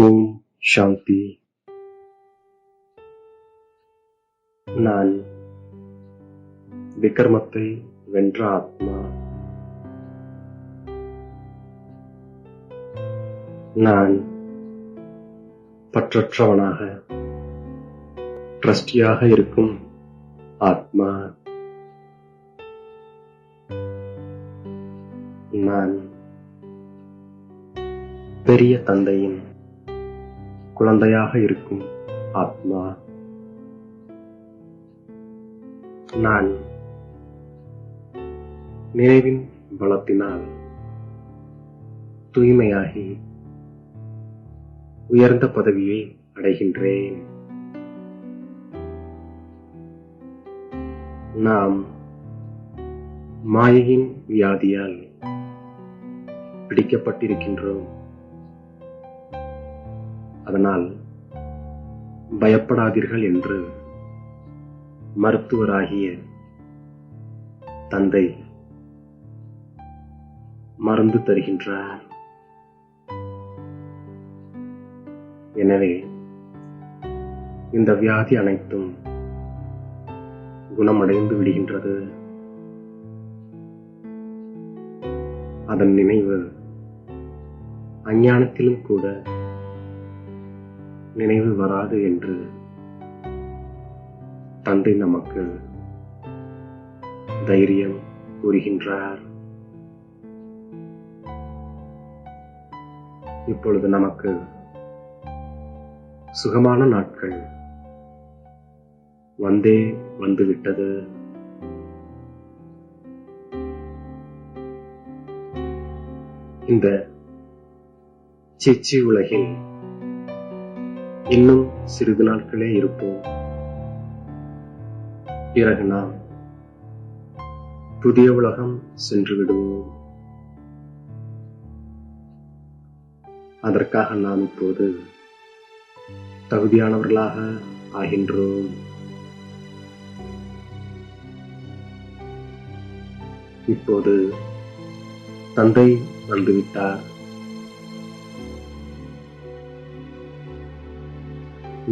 ஓம் சாந்தி. நான் விக்ரமத்தை வென்ற ஆத்மா. நான் பற்றற்றவனாக ட்ரஸ்டியாக இருக்கும் ஆத்மா. நான் பெரிய தந்தையின் குழந்தையாக இருக்கும் ஆத்மா. நான் நினைவின் பலத்தினால் தூய்மையாகி உயர்ந்த பதவியை அடைகின்றேன். நாம் மாயையின் வியாதியால் பிடிக்கப்பட்டிருக்கின்றோம். அதனால் பயப்படாதீர்கள் என்று மருத்துவராகிய தந்தை மருந்து தருகின்றார். எனவே இந்த வியாதி அனைத்தும் குணமடைந்து விடுகின்றது. அதன் நினைவு அஞ்ஞானத்திலும் கூட நினைவு வராது என்று தந்தை நமக்கு தைரியம் கூறுகின்றார். இப்பொழுது நமக்கு சுகமான நாட்கள் வந்துவிட்டது. இந்த சிச்சி உலகில் இன்னும் சிறிது நாட்களே இருப்போம். பிறகு நாம் புதிய உலகம் சென்று விடுவோம். அதற்காக நாம் இப்போது தகுதியானவர்களாக ஆகின்றோம். இப்போது தந்தை வந்துவிட்டார்.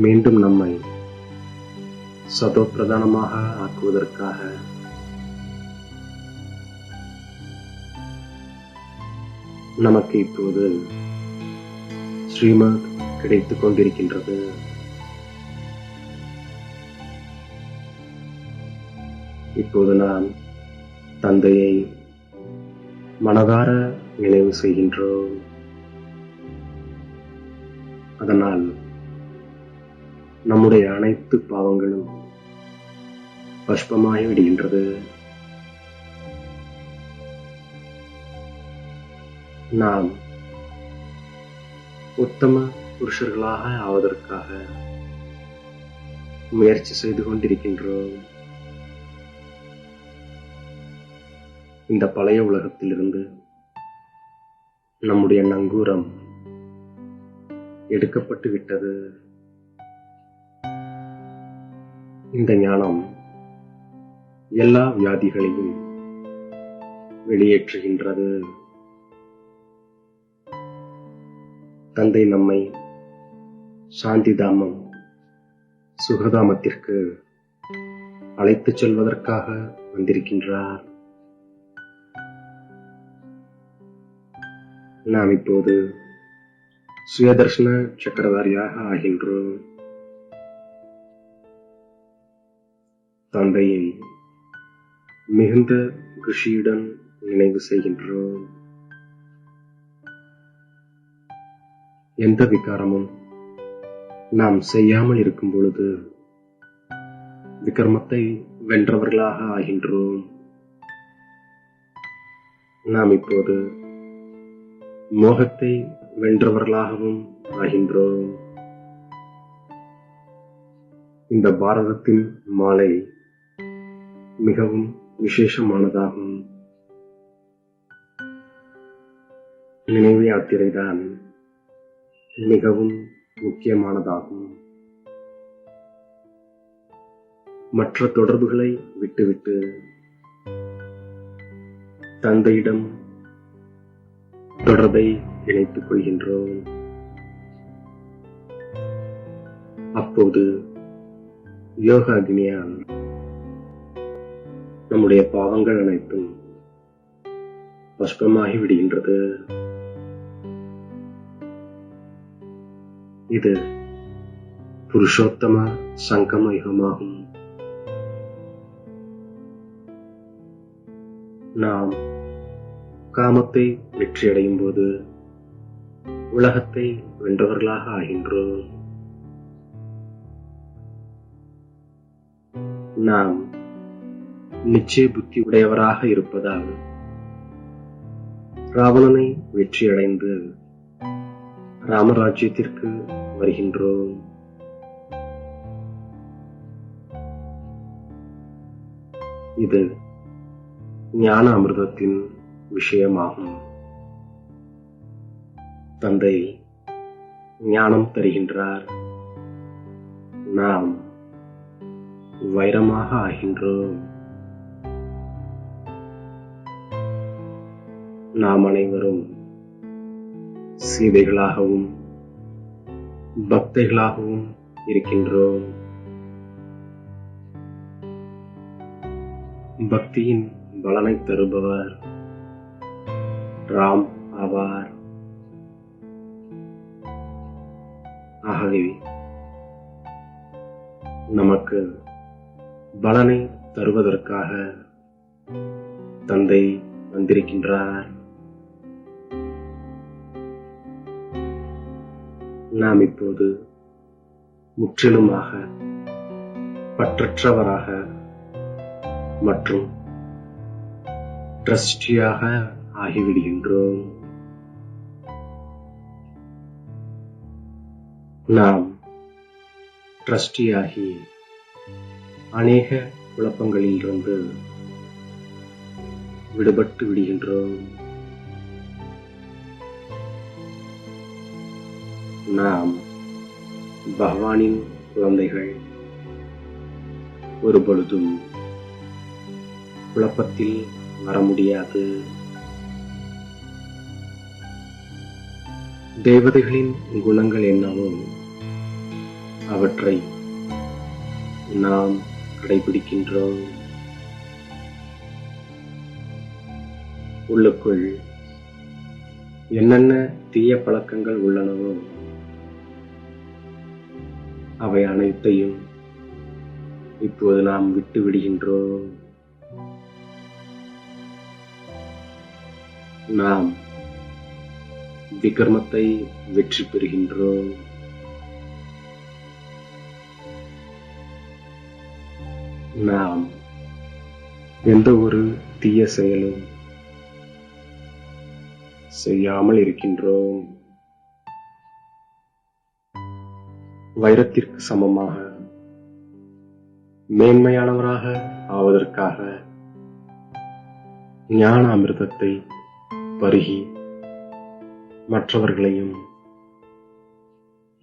மீண்டும் நம்மை சதோ பிரதானமாக ஆக்குவதற்காக நமக்கு இப்போது ஸ்ரீமத் கிடைத்துக் கொண்டிருக்கின்றது. இப்போது நாம் தந்தையை மனதார நினைவு செய்கின்றோம். அதனால் நம்முடைய அனைத்து பாவங்களும் பஷ்பமாகி விடுகின்றது. நாம் உத்தம புருஷர்களாக ஆவதற்காக முயற்சி செய்து கொண்டிருக்கின்றோம். இந்த பழைய உலகத்திலிருந்து நம்முடைய நங்கூரம் எடுக்கப்பட்டு விட்டது. இந்த ஞானம் எல்லா வியாதிகளையும் வெளியேற்றுகின்றது. தந்தை நம்மை சாந்திதாமம் சுகதாமத்திற்கு அழைத்துச் செல்வதற்காக வந்திருக்கின்றார். நாம் இப்போது சுயதர்ஷன சக்கரதாரியாக ஆகின்றோம். தந்தையை மிகுந்த குஷியுடன் நினைவு செய்கின்றோம். எந்த விகாரமும் நாம் செய்யாமல் இருக்கும் பொழுது விக்ரமத்தை வென்றவர்களாக ஆகின்றோம். நாம் இப்போது மோகத்தை வென்றவர்களாகவும் ஆகின்றோம். இந்த பாரதத்தின் மாலை மிகவும் விசேஷமானதாகும். நினைவு யாத்திரைதான் மிகவும் முக்கியமானதாகும். மற்ற தொடர்புகளை விட்டுவிட்டு தந்தையிடம் தொடர்பை இணைத்துக் கொள்கின்றோம். அப்போது யோக அக்னியால் நம்முடைய பாவங்கள் அனைத்தும் பஸ்பமாகி விடுகின்றது. இது புருஷோத்தம சங்கம யுகமாகும். நாம் காமத்தை வெற்றியடையும் போது உலகத்தை வென்றவர்களாக ஆகின்றோம். நாம் நிச்சய புத்தி உடையவராக இருப்பதால் ராவணனை வெற்றியடைந்து ராமராஜ்யத்திற்கு வருகின்றோம். இது ஞான அமிர்தத்தின் விஷயமாகும். தந்தை ஞானம் தருகின்றார். நாம் வைரமாக ஆகின்றோம். நாம் அனைவரும் சீதைகளாகவும் பக்தைகளாகவும் இருக்கின்றோம். பக்தியின் பலனை தருபவர் ராம் ஆவார். ஆகவே நமக்கு பலனை தருவதற்காக தந்தை வந்திருக்கின்றார். நாம் இப்போது முற்றிலுமாக பற்றற்றவராக மற்றும் ட்ரஸ்டியாக ஆகிவிடுகின்றோம். நாம் ட்ரஸ்டியாகி அநேக குழப்பங்களிலிருந்து விடுபட்டு விடுகின்றோம். நாம் பகவானின் குழந்தைகள். ஒரு பொழுதும் குழப்பத்தில் வர முடியாது. தேவதைகளின் குணங்கள் என்னவோ அவற்றை நாம் கடைபிடிக்கின்றோம். உள்ளுக்குள் என்னென்ன தீய பழக்கங்கள் உள்ளனவோ அவை அனைத்தையும் இப்போது நாம் விட்டு விடுகின்றோம். நாம் விக்ரமத்தை வெற்றி பெறுகின்றோம். நாம் எந்த ஒரு தீய செயலும் செய்யாமல் இருக்கின்றோம். வைரத்திற்கு சமமாக மேன்மையானவராக ஆவதற்காக ஞான அமிர்தத்தை பருகி மற்றவர்களையும்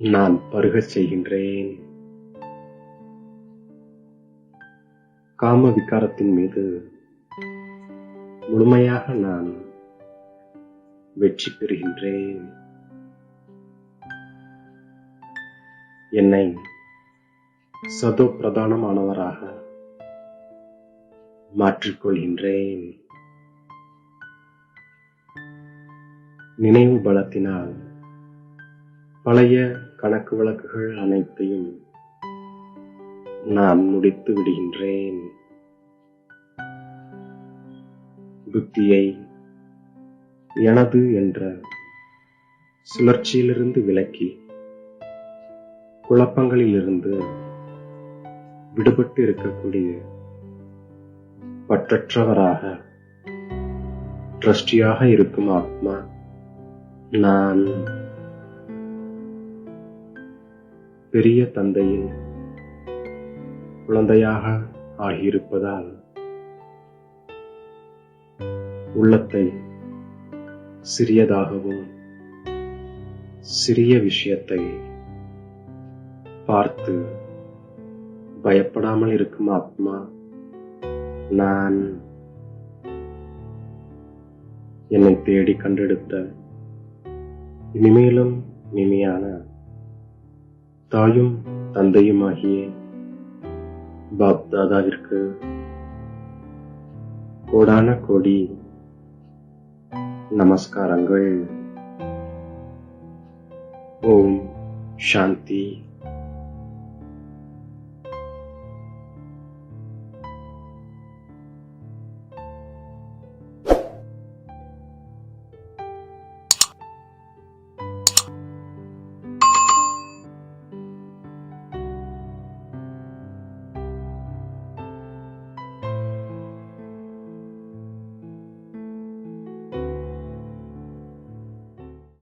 நான் பருகச் செய்கின்றேன். காம விகாரத்தின் மீது முழுமையாக நான் வெற்றி பெறுகின்றேன். என்னை சதோ பிரதானமானவராக மாற்றிக்கொள்கின்றேன். நினைவு பலத்தினால் பழைய கணக்கு வழக்குகள் அனைத்தையும் நான் முடித்து விடுகின்றேன். புத்தியை எனது என்ற சுழற்சியிலிருந்து விலக்கி குழப்பங்களிலிருந்து விடுபட்டு இருக்கக்கூடிய பற்றற்றவராக ட்ரஸ்டியாக இருக்கும் ஆத்மா நான். பெரிய தந்தையின் குழந்தையாக ஆகியிருப்பதால் உள்ளத்தை சிறியதாகவும் சிறிய விஷயத்தை பார்த்து பயப்படாமல் இருக்கும் ஆத்மா நான். என்னை தேடி கண்டெடுத்த இனிமேலும் இனிமையான தாயும் தந்தையுமாகிய பாப்தாதாவிற்கு கோடான கோடி நமஸ்காரங்கள். ஓம் சாந்தி.